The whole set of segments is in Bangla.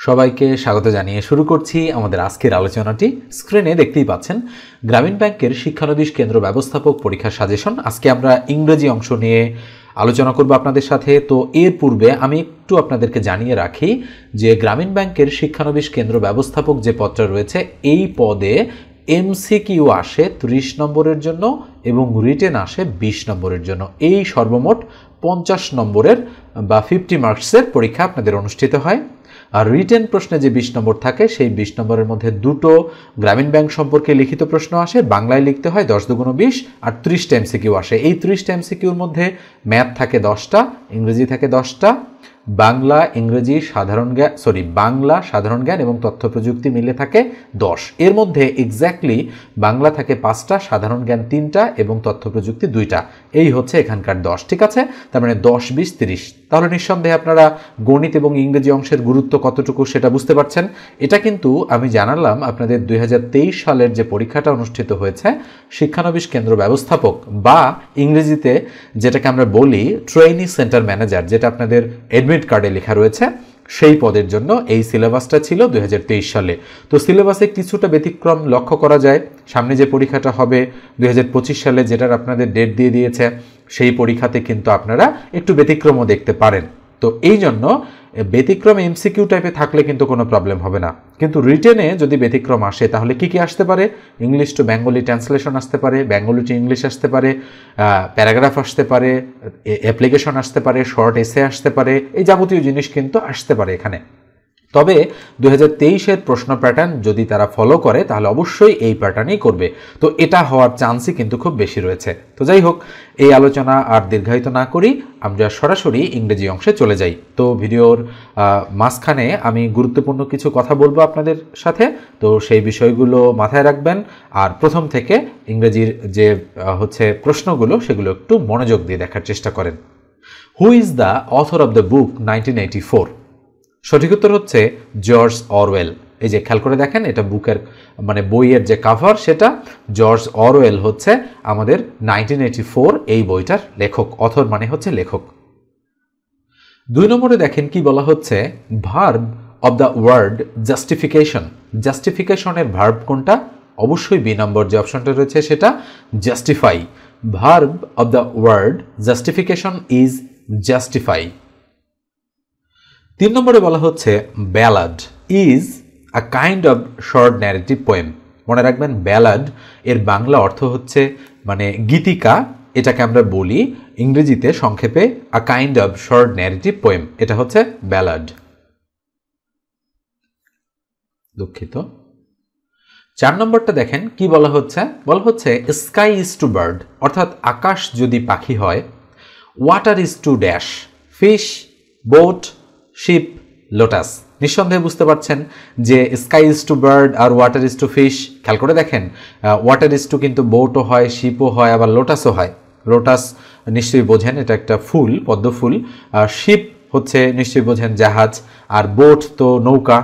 সবাইকে স্বাগত জানিয়ে শুরু করছি আমাদের আজকের আলোচনাটি। স্ক্রিনে দেখতেই পাচ্ছেন গ্রামীণ ব্যাংকের শিক্ষানবিশ কেন্দ্র ব্যবস্থাপক পরীক্ষার সাজেশন। আজকে আমরা ইংরেজি অংশ নিয়ে আলোচনা করব আপনাদের সাথে। তো এর পূর্বে আমি একটু আপনাদেরকে জানিয়ে রাখি যে গ্রামীণ ব্যাংকের শিক্ষানবিশ কেন্দ্র ব্যবস্থাপক যে পদটা রয়েছে এই পদে এমসিকিউ আসে 30 নম্বরের জন্য এবং রিটেন আসে 20 নম্বরের জন্য। এই সর্বমোট 50 নম্বরের বা 50 মার্কসের পরীক্ষা আপনাদের অনুষ্ঠিত হয়। আর রিটেন প্রশ্নে যে 20 নম্বর থাকে সেই 20 নম্বরের মধ্যে দুটো গ্রামীণ ব্যাংক সম্পর্কে লিখিত প্রশ্ন আসে, বাংলায় লিখতে হয় 10 দুগুণ 20, আর 30টা এমসিকিউ আসে। এই 30টা এমসিকিউর মধ্যে ম্যাথ থাকে 10টা, ইংরেজি থাকে 10টা, বাংলা ইংরেজি বাংলা সাধারণ জ্ঞান এবং তথ্য প্রযুক্তি মিলে থাকে 10। এর মধ্যে এক্স্যাক্টলি বাংলা থাকে 5টা, সাধারণ জ্ঞান 3টা এবং তথ্য প্রযুক্তি 2টা। এই হচ্ছে এখানকার 10। ঠিক আছে, তার মানে 10, 20, 30। তাহলে নিঃসন্দেহে আপনারা গণিত এবং ইংরেজি অংশের গুরুত্ব কতটুকু সেটা বুঝতে পারছেন। এটা কিন্তু আমি জানালাম আপনাদের 2023 সালের যে পরীক্ষাটা অনুষ্ঠিত হয়েছে শিক্ষানবিশ কেন্দ্র ব্যবস্থাপক বা ইংরেজিতে যেটাকে আমরা বলি ট্রেইনি সেন্টার ম্যানেজার, যেটা আপনাদের অ্যাডমিট কার্ডে লেখা রয়েছে, সেই পদের জন্য এই সিলেবাসটা ছিল 2023 সালে। তো সিলেবাসে কিছুটা ব্যতিক্রম লক্ষ্য করা যায়। সামনে যে পরীক্ষাটা হবে 2025 সালে, যেটার আপনাদের ডেট দিয়ে দিয়েছে, সেই পরীক্ষাতে কিন্তু আপনারা একটু ব্যতিক্রমও দেখতে পারেন। তো এই জন্য ব্যতিক্রম এমসিকিউ টাইপে থাকলে কিন্তু কোনো প্রবলেম হবে না। কিন্তু রিটেনে যদি ব্যতিক্রম আসে তাহলে কি কি আসতে পারে? ইংলিশ টু বেঙ্গলি ট্রান্সলেশন আসতে পারে, বেঙ্গলি টু ইংলিশ আসতে পারে, প্যারাগ্রাফ আসতে পারে, অ্যাপ্লিকেশন আসতে পারে, শর্ট এসে আসতে পারে, এই যাবতীয় জিনিস কিন্তু আসতে পারে এখানে। তবে 2023-এর প্রশ্ন প্যাটার্ন যদি তারা ফলো করে তাহলে অবশ্যই এই প্যাটার্নই করবে। তো এটা হওয়ার চান্সই কিন্তু খুব বেশি রয়েছে। তো যাই হোক, এই আলোচনা আর দীর্ঘায়িত না করি, আমরা সরাসরি ইংরেজি অংশে চলে যাই। তো ভিডিওর মাঝখানে আমি গুরুত্বপূর্ণ কিছু কথা বলবো আপনাদের সাথে, তো সেই বিষয়গুলো মাথায় রাখবেন। আর প্রথম থেকে ইংরেজির যে প্রশ্নগুলো সেগুলো একটু মনোযোগ দিয়ে দেখার চেষ্টা করেন। Who is the author of the book 1984? সঠিক উত্তর হচ্ছে জর্জ অরওয়েল। এই যে খেয়াল করে দেখেন, এটা বুকের বইয়ের যে কাভার, সেটা জর্জ অরওয়েল হচ্ছে আমাদের 1984 এই বইটার লেখক। অথর মানে হচ্ছে লেখক। 2 নম্বরে দেখেন কি বলা হচ্ছে, verb of the word justification. জাস্টিফিকেশনের ভার্ব কোনটা? অবশ্যই বি নম্বর যে অপশনটা রয়েছে সেটা justify. Verb of the word justification is justify. 3 নম্বরে বলা হচ্ছে ballad is a kind of short narrative poem. মনে রাখবেন, ব্যালাড এর বাংলা অর্থ হচ্ছে গীতিকা। এটাকে আমরা বলি ইংরেজিতে সংক্ষেপে আ kind of short narrative poem. এটা হচ্ছে ব্যালাড। দুঃখিত। 4 নম্বরটা দেখেন কি বলা হচ্ছে, স্কাই ইজ টু বার্ড, অর্থাৎ আকাশ যদি পাখি হয়। Water is to dash, fish, boat, ship, lotus. নিঃসন্দেহে বুঝতে পারছেন যে স্কাই ইজ টু বার্ড আর ওয়াটার ইজ টু ফিশ। খেয়াল করে দেখেন, ওয়াটার ইজ টু কিন্তু বোটও হয়, শিপও হয়, আবার লোটাসও হয়। লোটাস নিশ্চয়ই বোঝেন, এটা একটা ফুল, পদ্ম ফুল। শিপ হচ্ছে নিশ্চয়ই বোঝেন জাহাজ, আর বোট তো নৌকা।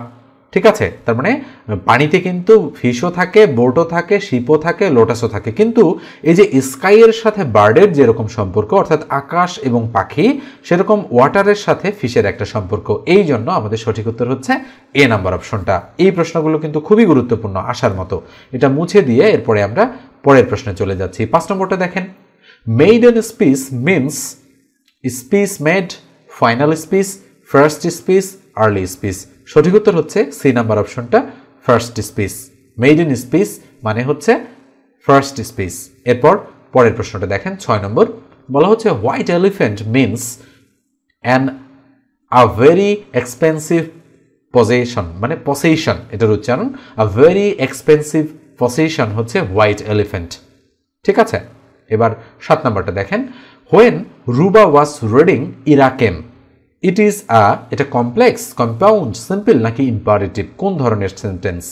ঠিক আছে, তার মানে পানিতে কিন্তু ফিশও থাকে, বোটও থাকে, শিপও থাকে, লোটাসও থাকে। কিন্তু এই যে স্কাইয়ের সাথে বার্ডের যেরকম সম্পর্ক, অর্থাৎ আকাশ এবং পাখি, সেরকম ওয়াটারের সাথে ফিশের একটা সম্পর্ক। এই জন্য আমাদের সঠিক উত্তর হচ্ছে এ নাম্বার অপশনটা। এই প্রশ্নগুলো কিন্তু খুবই গুরুত্বপূর্ণ, আসার মতো। এটা মুছে দিয়ে এরপরে আমরা পরের প্রশ্নে চলে যাচ্ছি। 5 নম্বরটা দেখেন, maiden speech means speech made, final speech, first speech, early speech. সঠিক উত্তর হচ্ছে সি নাম্বার অপশনটা, ফার্স্ট স্পিচ। মেইডেন স্পিচ মানে হচ্ছে ফার্স্ট স্পিচ। এরপর পরের প্রশ্নটা দেখেন, 6 নম্বর বলা হচ্ছে white elephant means a very expensive possession, possession, এটার উচ্চারণ আ ভেরি এক্সপেন্সিভ পসেশন হচ্ছে হোয়াইট এলিফ্যান্ট। ঠিক আছে, এবার 7 নম্বরটা দেখেন, when Ruba was reading Ira came. It is এটা কমপ্লেক্স, কম্পাউন্ড, সিম্পল নাকি ইম্পারেটিভ? কোন ধরনের সেন্টেন্স?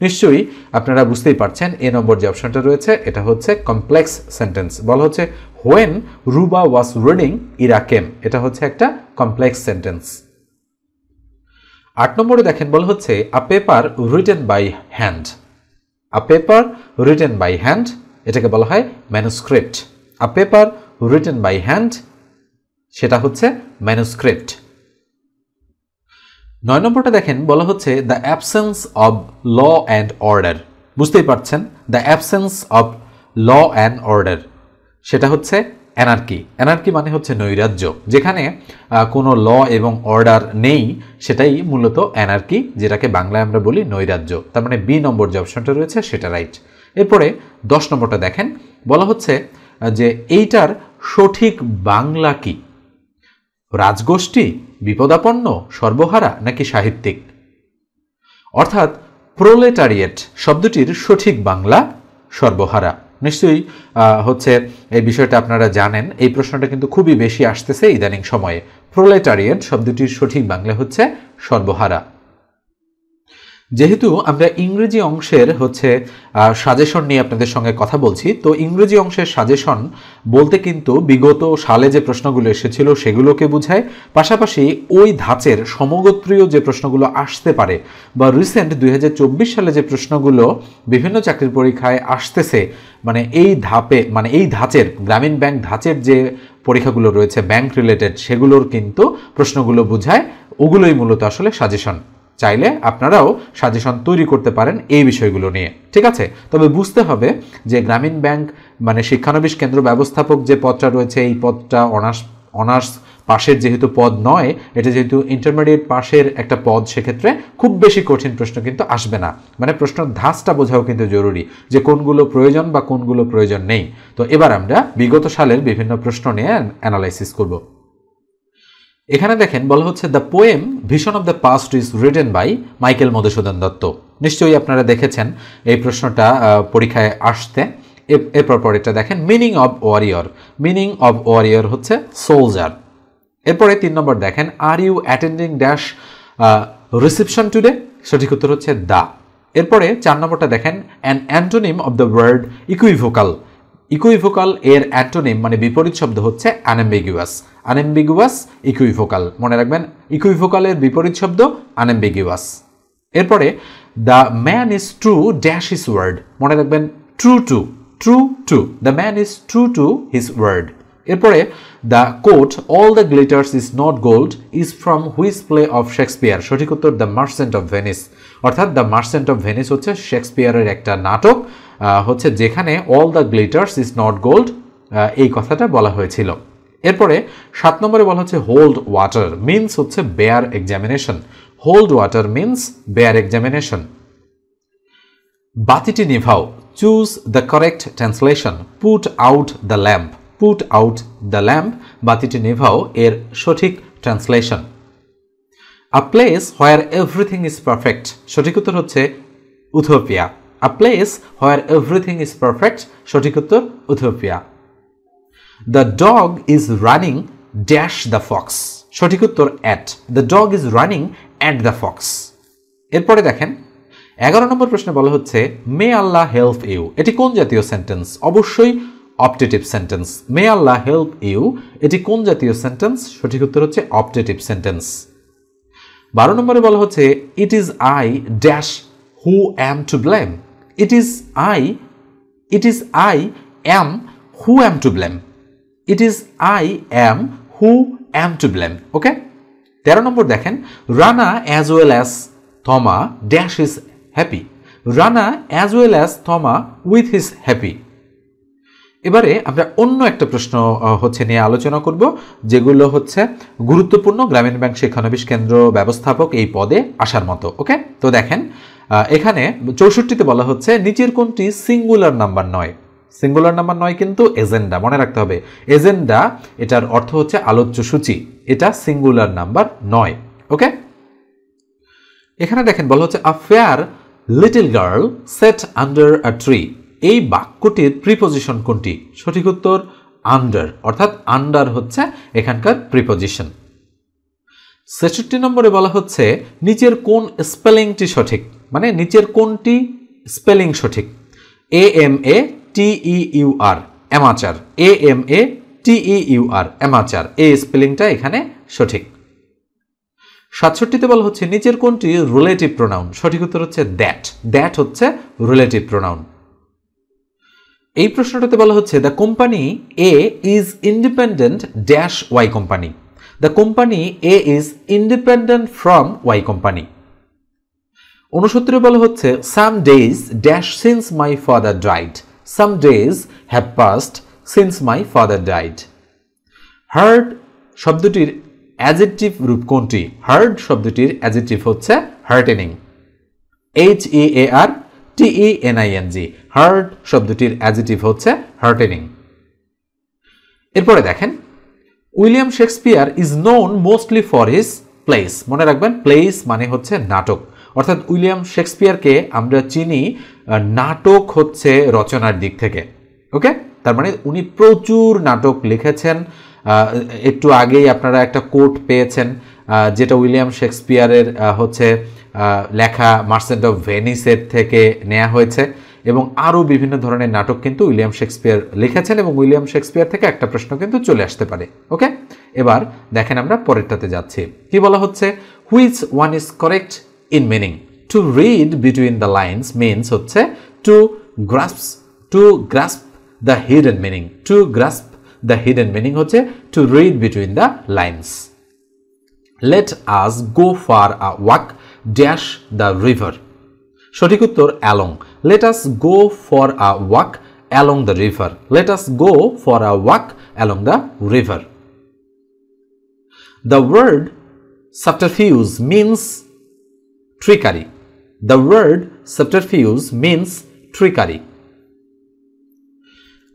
নিশ্চয়ই আপনারা বুঝতেই পারছেন, এ নম্বর যে অপশনটা রয়েছে এটা হচ্ছে কমপ্লেক্স সেন্টেন্স। বলা হচ্ছে when Ruba was reading Ira came, এটা হচ্ছে একটা কমপ্লেক্স সেন্টেন্স। 8 নম্বরে দেখেন বলা হচ্ছে a paper written by hand. A paper written by hand, এটাকে বলা হয় manuscript. A paper written by hand, সেটা হচ্ছে ম্যানুস্ক্রিপ্ট। 9 নম্বরটা দেখেন, বলা হচ্ছে the absence of law and order. বুঝতেই পারছেন, the absence of law and order সেটা হচ্ছে অ্যানার্কি। অ্যানার্কি মানে হচ্ছে নৈরাজ্য, যেখানে কোনো ল এবং অর্ডার নেই সেটাই মূলত অ্যানার্কি, যেটাকে বাংলায় আমরা বলি নৈরাজ্য। তার মানে বি নম্বর যে অপশনটা রয়েছে সেটা রাইট। এরপরে 10 নম্বরটা দেখেন, বলা হচ্ছে যে এইটার সঠিক বাংলা কি? রাজগোষ্ঠী, বিপদাপন্ন, সর্বহারা নাকি সাহিত্যিক? অর্থাৎ প্রোলেটারিয়েট শব্দটির সঠিক বাংলা সর্বহারা। নিশ্চয়ই হচ্ছে এই বিষয়টা আপনারা জানেন, এই প্রশ্নটা কিন্তু খুবই বেশি আসতেছে ইদানিং সময়ে। প্রোলেটারিয়েট শব্দটির সঠিক বাংলা হচ্ছে সর্বহারা। যেহেতু আমরা ইংরেজি অংশের হচ্ছে সাজেশন নিয়ে আপনাদের সঙ্গে কথা বলছি, তো ইংরেজি অংশের সাজেশন বলতে কিন্তু বিগত সালে যে প্রশ্নগুলো এসেছিল সেগুলোকে বোঝায়, পাশাপাশি ওই ধাঁচের সমগোত্রীয় যে প্রশ্নগুলো আসতে পারে বা রিসেন্ট 2024 সালে যে প্রশ্নগুলো বিভিন্ন চাকরির পরীক্ষায় আসতেছে, মানে এই ধাপে মানে এই ধাঁচের গ্রামীণ ব্যাংক ধাঁচের যে পরীক্ষাগুলো রয়েছে ব্যাংক রিলেটেড, সেগুলোর কিন্তু প্রশ্নগুলো বোঝায়, ওগুলোই মূলত আসলে সাজেশন। চাইলে আপনারাও সাজেশন তৈরি করতে পারেন এই বিষয়গুলো নিয়ে, ঠিক আছে? তবে বুঝতে হবে যে গ্রামীণ ব্যাংক মানে শিক্ষানবিশ কেন্দ্র ব্যবস্থাপক যে পদটা রয়েছে, এই পদটা অনার্স পাশের যেহেতু পদ নয়, এটা যেহেতু ইন্টারমিডিয়েট পাশের একটা পদ, সেক্ষেত্রে খুব বেশি কঠিন প্রশ্ন কিন্তু আসবে না। মানে প্রশ্নের ধাঁচটা বোঝাও কিন্তু জরুরি, যে কোনগুলো প্রয়োজন বা কোনগুলো প্রয়োজন নেই। তো এবার আমরা বিগত সালের বিভিন্ন প্রশ্ন নিয়ে অ্যানালাইসিস করব। এখানে দেখেন, বলা হচ্ছে the poem vision of the past is written by Michael Madhusudan Dutt. নিশ্চয়ই আপনারা দেখেছেন এই প্রশ্নটা পরীক্ষায় আসতে। এরপর পরেরটা দেখেন, meaning of warrior. Meaning of warrior হচ্ছে সোলজার। এরপরে 3 নম্বর দেখেন, are you attending dash reception today? সঠিক উত্তর হচ্ছে দা। এরপরে 4 নম্বরটা দেখেন, an antonym of the word equivocal. Equivocal এর অ্যান্টোনিম মানে বিপরীত শব্দ হচ্ছে আনএম্বিগুয়াস। আনএম্বিগুয়াস ইকুইভোকাল, মনে রাখবেন, ইকুইভোকালের বিপরীত শব্দ আনএম্বিগুয়াস। এরপরে the man is true dash his word, মনে রাখবেন true to, true to, the man is true to his word. এরপরে the quote all the glitters is not gold is from which play of Shakespeare? সঠিক উত্তর দ্য মার্চেন্ট অফ ভেনিস। অর্থাৎ দ্য মার্চেন্ট অফ ভেনিস হচ্ছে শেক্সপিয়ারের একটা নাটক, হচ্ছে যেখানে all the glitters is not gold এই কথাটা বলা হয়েছিল। এরপরে 7 নম্বরে বলা হচ্ছে হোল্ড ওয়াটার মিনস হচ্ছে bear examination. Hold water means bear examination. বাতিটি নিভাও, choose the correct translation. Put out the lamp. Put out the lamp, বাতিটি নিভাও এর সঠিক translation. A place where everything is perfect, সঠিক উত্তর হচ্ছে utopia. A place where everything is perfect, সঠিক উত্তর utopia. The dog is running dash the fox, সঠিক উত্তর at. The dog is running at the fox. এরপরে দেখেন 11 নম্বর প্রশ্নে বলা হচ্ছে মে আল্লাহ হেল্প ইউ, এটি কোন জাতীয় সেন্টেন্স? অবশ্যই optative sentence. May Allah help you, এটি কোন জাতীয় সেন্টেন্স? সঠিক উত্তর হচ্ছে অপটেটিভ সেন্টেন্স। 12 নম্বরে বলা হচ্ছে it is I dash who am to blame. It is I am who am to blame. It is I am who am to blame. Okay. 13 নম্বর দেখেন, Rana as well as Thoma dash is happy. Rana as well as Thoma with his happy. এবারে আমরা অন্য একটা প্রশ্ন হচ্ছে নিয়ে আলোচনা করব, যেগুলো হচ্ছে গুরুত্বপূর্ণ গ্রামীণ ব্যাংক শিক্ষানবিশ কেন্দ্র ব্যবস্থাপক এই পদে আসার মতো। ওকে, তো দেখেন এখানে 64তে বলা হচ্ছে নিচের কোনটি সিঙ্গুলার নাম্বার নয়? সিঙ্গুলার নাম্বার নয় কিন্তু এজেন্ডা, মনে রাখতে হবে। এজেন্ডা এটার অর্থ হচ্ছে আলোচ্য সূচি, এটা সিঙ্গুলার নাম্বার নয়। ওকে, এখানে দেখেন বলা হচ্ছে a fair little girl set under a tree. এই বাক্যটির প্রিপোজিশন কোনটি? সঠিক উত্তর আন্ডার, অর্থাৎ আন্ডার হচ্ছে এখানকার প্রিপোজিশন। 66 নম্বরে বলা হচ্ছে নিচের কোন স্পেলিংটি সঠিক? মানে নিচের কোনটি স্পেলিং সঠিক? AMATEUR amateur. AMATEUR অ্যামাচার, এই স্পেলিংটা এখানে সঠিক। 67তে বলা হচ্ছে নিচের কোনটি রিলেটিভ প্রোনাউন? সঠিক উত্তর হচ্ছে দ্যাট। দ্যাট হচ্ছে রিলেটিভ প্রোনাউন। এই প্রশ্নটাতে বলা হচ্ছে the company A is independent dash Y company. The company A is independent from Y company. 69 বলা হচ্ছে some days dash since my father died, some days have passed since my father died. Hard শব্দটির অ্যাডজেক্টিভ রূপ কোনটি? হার্ড শব্দটির অ্যাডজেক্টিভ হচ্ছে হার্টেনিং, HEARTENING। হার্ড শব্দটির অ্যাডজেক্টিভ হচ্ছে হার্টেনিং। এরপরে দেখেন, William Shakespeare is known mostly for his place. মনে রাখবেন, প্লেস মানে হচ্ছে নাটক, অর্থাৎ উইলিয়াম শেক্সপিয়ারকে আমরা চিনি নাটক হচ্ছে রচনার দিক থেকে। ওকে, তার মানে উনি প্রচুর নাটক লিখেছেন। একটু আগেই আপনারা একটা কোট পেয়েছেন যেটা উইলিয়াম শেক্সপিয়ারের হচ্ছে লেখা মার্চেন্ট অফ ভেনিসের থেকে নেওয়া হয়েছে, এবং আরও বিভিন্ন ধরনের নাটক কিন্তু উইলিয়াম শেক্সপিয়ার লিখেছেন, এবং উইলিয়াম শেক্সপিয়ার থেকে একটা প্রশ্ন কিন্তু চলে আসতে পারে। ওকে, এবার দেখেন আমরা পরেরটাতে যাচ্ছি। কি বলা হচ্ছে? Which one is correct in meaning. To read between the lines means হচ্ছে to grasp the hidden meaning. To grasp the hidden meaning হচ্ছে to read between the lines. Let us go for a walk dash the river. সঠিক উত্তর along. Let us go for a walk along the river. Let us go for a walk along the river. The word subterfuge means trickery. The word subterfuge means trickery.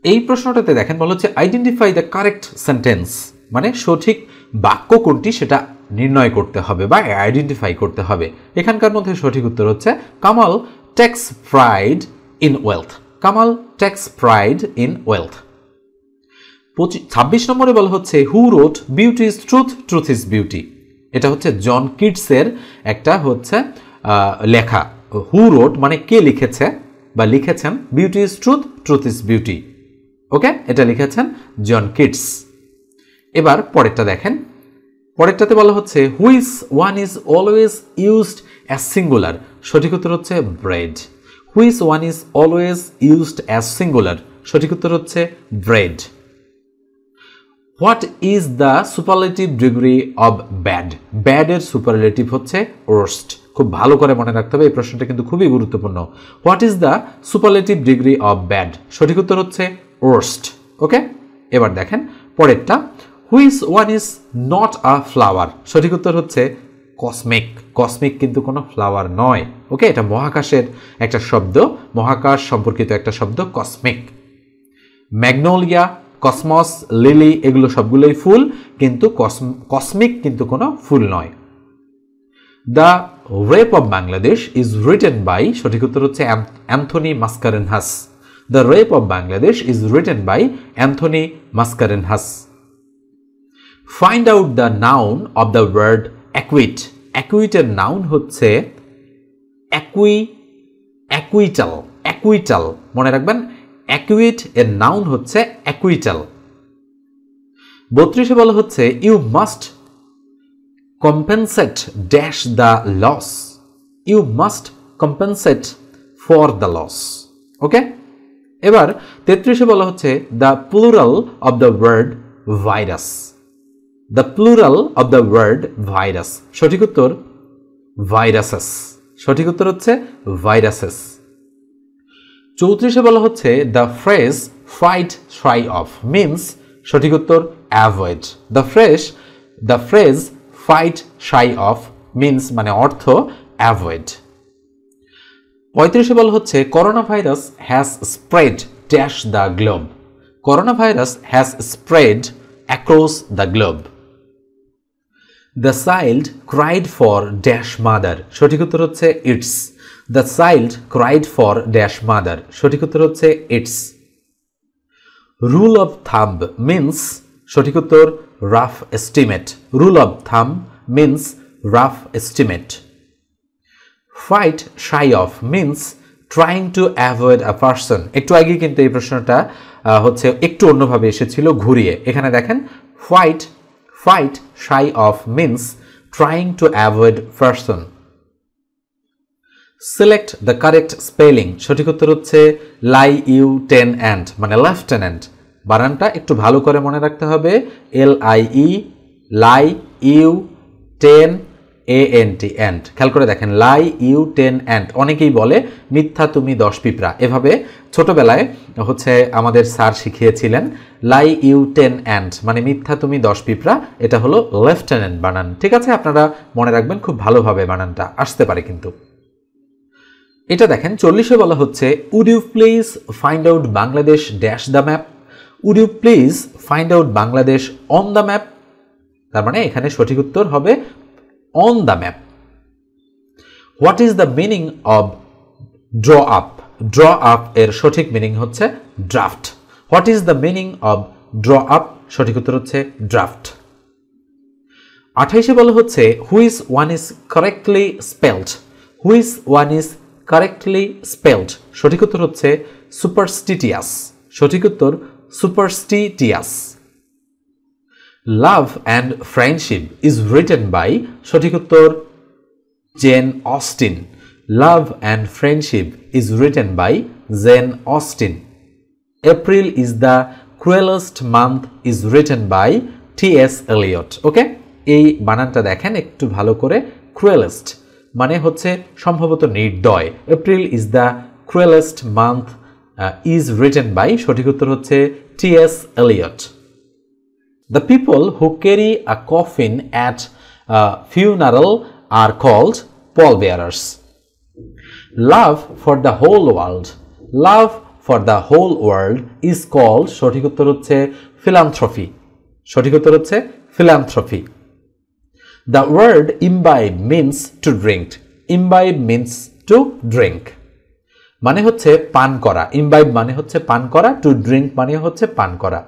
এই প্রশ্নটাতে দেখেন বলা হচ্ছে আইডেন্টিফাই দ্য কারেক্ট সেন্টেন্স, মানে সঠিক বাক্য কোনটি সেটা নির্ণয় করতে হবে বা আইডেন্টিফাই করতে হবে। এখানকার মধ্যে সঠিক উত্তর হচ্ছে Kamal takes pride in wealth. Kamal takes pride in wealth. 26 নম্বরে বলা হচ্ছে who wrote beauty is truth, truth is beauty. এটা হচ্ছে জন কিটসের একটা হচ্ছে লেখা। হু রোট মানে কে লিখেছে বা লিখেছেন, beauty is truth, truth is beauty. Okay, এটা লিখেছেন জন কিটস। এবার পরেরটা দেখেন, পরেরটাতে বলা হচ্ছে which one is always used as singular. সঠিক উত্তর হচ্ছে bread. Which one is always used as singular. সঠিক উত্তর হচ্ছে bread. What is the superlative degree of bad. ব্যাডের সুপারলেটিভ হচ্ছে ওয়ার্স্ট। খুব ভালো করে মনে রাখতে হবে, এই প্রশ্নটা কিন্তু খুবই গুরুত্বপূর্ণ। What is the superlative degree of bad. সঠিক উত্তর হচ্ছে ওয়ার্স্ট। ওকে, এবার দেখেন পরেরটা, which one is not a flower. সঠিক উত্তর হচ্ছে কসমিক। কসমিক কিন্তু কোনো ফ্লাওয়ার নয়। ওকে, এটা মহাকাশের একটা শব্দ, মহাকাশ সম্পর্কিত একটা শব্দ কসমিক। ম্যাগনোলিয়া, কসমস, লিলি এগুলো সবগুলোই ফুল, কিন্তু কসমিক কিন্তু কোনো ফুল নয়। The rape of Bangladesh is written by. সঠিক উত্তর হচ্ছে Anthony Mascarenhas. The rape of Bangladesh is written by Anthony Mascarenhas. Find out the noun of the word acquit. অ্যাকুইটের নাউন হচ্ছে অ্যাকুইটাল। অ্যাকুইটাল মনে রাখবেন, অ্যাকুইট এর নাউন হচ্ছে অ্যাকুইটাল। 32 বলা হচ্ছে you must compensate dash the loss. You must compensate for the loss. Okay, এবার 33 বলা হচ্ছে the plural of the word virus. The plural of the word virus. সঠিক উত্তর ভাইরাসেস। সঠিক উত্তর হচ্ছে ভাইরাসেস। 34 বলা হচ্ছে the phrase fight try of means. সঠিক উত্তর avoid. The phrase fight try of means মানে অর্থ অ্যাভয়েড। 35 বলা হচ্ছে corona virus has spread dash the globe. Corona virus has spread across the globe. The child cried for dash mother. সঠিক উত্তর হচ্ছে it's. The child cried for dash mother. সঠিক উত্তর হচ্ছে it's. Rule of thumb means. সঠিক উত্তর rough estimate. Rule of thumb means rough estimate. Fight shy of means trying to avoid a person. একটু আগে কিন্তু এই প্রশ্নটা হচ্ছে একটু অন্যভাবে এসেছিল ঘুরিয়ে। এখানে দেখেন fight shy of means trying to avoid person. Select the correct spelling. সঠিক উত্তর হচ্ছে LIEUTENANT মানে লেফটেন্যান্ট। বানানটা একটু ভালো করে মনে রাখতে হবে, LIEUTENANT lieu 10 ANT ant. খেয়াল করে দেখেন, লাই ইউ 10 অ্যান্ট। অনেকেই বলে মিথ্যা তুমি 10 পিঁপড়া। এভাবে ছোটবেলায় হচ্ছে আমাদের স্যার শিখিয়েছিলেন লাই ইউ 10 অ্যান্ট মানে মিথ্যা তুমি 10 পিঁপড়া। এটা হলো লেফটেন্যান্ট বানান। ঠিক আছে, আপনারা মনে রাখবেন, খুব ভালোভাবে বানানটা আসতে পারে কিন্তু। এটা দেখেন 40-এ বলা হচ্ছে would you please find out Bangladesh dash the map. Would you please find out Bangladesh on the map. তার মানে এখানে সঠিক উত্তর হবে on the map. What is the meaning of draw up? Draw up এর সঠিক মিনিং হচ্ছে draft. What is the meaning of draw up? সঠিক উত্তর হচ্ছে ড্রাফট। 28-এ বলা হচ্ছে which one is correctly spelled. Which one is correctly spelled. সঠিক উত্তর হচ্ছে সুপারস্টিটিয়াস। সঠিক উত্তর superstitious. Love and friendship is written by. সঠিক উত্তর Jane Austen. Love and friendship is written by Jane Austen. April is the cruellest month is written by T.S. Eliot. Okay, এই বানানটা দেখেন একটু ভালো করে। ক্রুয়েলেস্ট মানে হচ্ছে সম্ভবত নির্দয়। April is the cruellest month is written by. সঠিক উত্তর হচ্ছে T.S. Eliot. The people who carry a coffin at a funeral are called pallbearers. Love for the whole world. Love for the whole world is called. সঠিক উত্তর হচ্ছে philanthropy. সঠিক উত্তর হচ্ছে philanthropy. The word imbibe means to drink. Imbibe means to drink. মানে হচ্ছে পান করা। imbibe মানে হচ্ছে পান করা, to drink মানে হচ্ছে পান করা।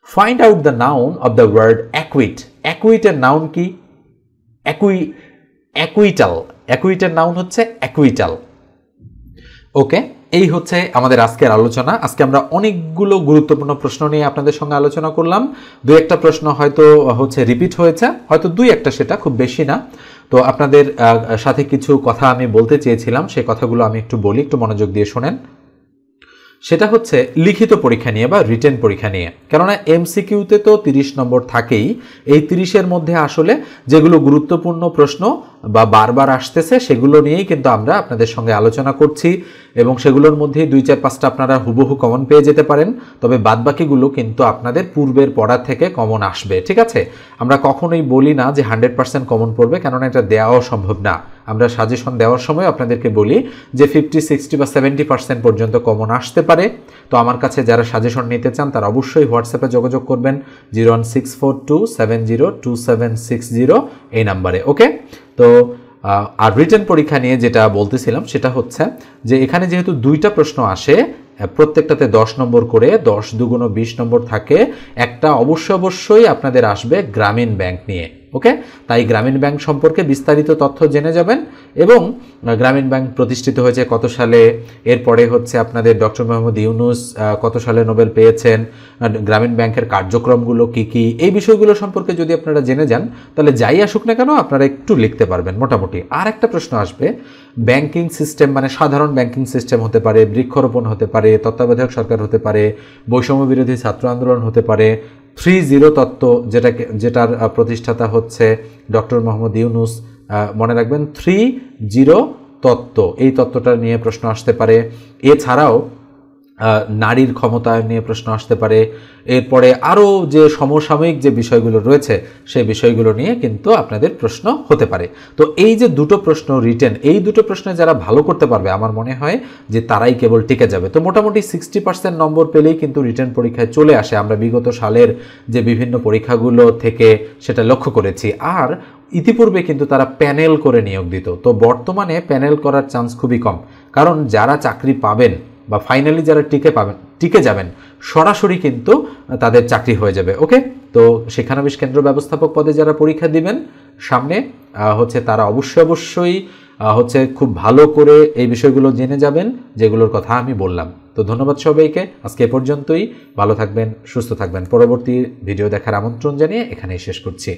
Find out the noun of the word acquit. Acquit এর নাউন কি? acquittal. acquit এর নাউন হচ্ছে acquittal. ওকে, এই হচ্ছে আমাদের আজকের আলোচনা। আজকে আমরা অনেকগুলো গুরুত্বপূর্ণ প্রশ্ন নিয়ে আপনাদের সঙ্গে আলোচনা করলাম। দুই একটা প্রশ্ন হয়তো হচ্ছে রিপিট হয়েছে, হয়তো দুই একটা, সেটা খুব বেশি না। তো আপনাদের সাথে কিছু কথা আমি বলতে চেয়েছিলাম, সেই কথাগুলো আমি একটু বলি, একটু মনোযোগ দিয়ে শোনেন। সেটা হচ্ছে লিখিত পরীক্ষা নিয়ে বা রিটেন পরীক্ষা নিয়ে। কেননা এমসিকিউতে তো 30 নম্বর থাকেই। এই 30-এর মধ্যে আসলে যেগুলো গুরুত্বপূর্ণ প্রশ্ন বা বারবার আসতেছে সেগুলো নিয়েই কিন্তু আমরা আপনাদের সঙ্গে আলোচনা করছি, এবং সেগুলোর মধ্যেই 2-4-5টা আপনারা হুবহু কমন পেয়ে যেতে পারেন। তবে বাদবাকিগুলো কিন্তু আপনাদের পূর্বের পড়া থেকে কমন আসবে। ঠিক আছে, আমরা কখনোই বলি না যে 100% কমন পড়বে, কেননা এটা দেওয়াও সম্ভব না। আমরা সাজেশন দেওয়ার সময় আপনাদেরকে বলি যে 50, 60 বা 70% পর্যন্ত কমন আসতে পারে। তো আমার কাছে যারা সাজেশন নিতে চান তারা অবশ্যই হোয়াটসঅ্যাপে যোগাযোগ করবেন 01642702760 এই নাম্বারে। ওকে, তো আর রিটেন পরীক্ষা নিয়ে যেটা বলতেছিলাম সেটা হচ্ছে যে এখানে যেহেতু 2টা প্রশ্ন আসে, প্রত্যেকটাতে 10 নম্বর করে, 10 দুগুণ 20 নম্বর থাকে। একটা অবশ্যই আপনাদের আসবে গ্রামীণ ব্যাংক নিয়ে। ওকে, তাই গ্রামীণ ব্যাংক সম্পর্কে বিস্তারিত তথ্য জেনে যাবেন, এবং গ্রামীণ ব্যাংক প্রতিষ্ঠিত হয়েছে কত সালে, এরপরে হচ্ছে আপনাদের ডক্টর মোহাম্মদ ইউনুস কত সালে নোবেল পেয়েছেন, গ্রামীণ ব্যাংকের কার্যক্রমগুলো কি কি, এই বিষয়গুলো সম্পর্কে যদি আপনারা জেনে যান তাহলে যাই আসুক না কেন আপনারা একটু লিখতে পারবেন মোটামুটি। আর একটা প্রশ্ন আসবে ব্যাংকিং সিস্টেম, মানে সাধারণ ব্যাংকিং সিস্টেম হতে পারে, বৃক্ষরোপণ হতে পারে, তত্ত্বাবধায়ক সরকার হতে পারে, বৈষম্য বিরোধী ছাত্র আন্দোলন হতে পারে, 3-0 তত্ত্ব যেটার প্রতিষ্ঠাতা হচ্ছে ডক্টর মোহাম্মদ ইউনুস। মনে রাখবেন 3-0 তত্ত্ব, এই তত্ত্বটা নিয়ে প্রশ্ন আসতে পারে। এছাড়াও নারীর ক্ষমতায়ন নিয়ে প্রশ্ন আসতে পারে। এরপরে আরও যে সমসাময়িক যে বিষয়গুলো রয়েছে সেই বিষয়গুলো নিয়ে কিন্তু আপনাদের প্রশ্ন হতে পারে। তো এই যে 2টো প্রশ্ন রিটেন, এই 2টো প্রশ্নে যারা ভালো করতে পারবে আমার মনে হয় যে তারাই কেবল টিকে যাবে। তো মোটামুটি 60% নম্বর পেলেই কিন্তু রিটেন পরীক্ষায় চলে আসে, আমরা বিগত সালের যে বিভিন্ন পরীক্ষাগুলো থেকে সেটা লক্ষ্য করেছি। আর ইতিপূর্বে কিন্তু তারা প্যানেল করে নিয়োগ দিত, তো বর্তমানে প্যানেল করার চান্স খুবই কম, কারণ যারা চাকরি পাবেন বা ফাইনালি যারা টিকে যাবেন সরাসরি কিন্তু তাদের চাকরি হয়ে যাবে। ওকে, তো শিক্ষানবিশ কেন্দ্র ব্যবস্থাপক পদে যারা পরীক্ষা দিবেন সামনে হচ্ছে তারা অবশ্যই হচ্ছে খুব ভালো করে এই বিষয়গুলো জেনে যাবেন যেগুলোর কথা আমি বললাম। তো ধন্যবাদ সবাইকে, আজকে এ পর্যন্তই। ভালো থাকবেন, সুস্থ থাকবেন। পরবর্তী ভিডিও দেখার আমন্ত্রণ জানিয়ে এখানেই শেষ করছি।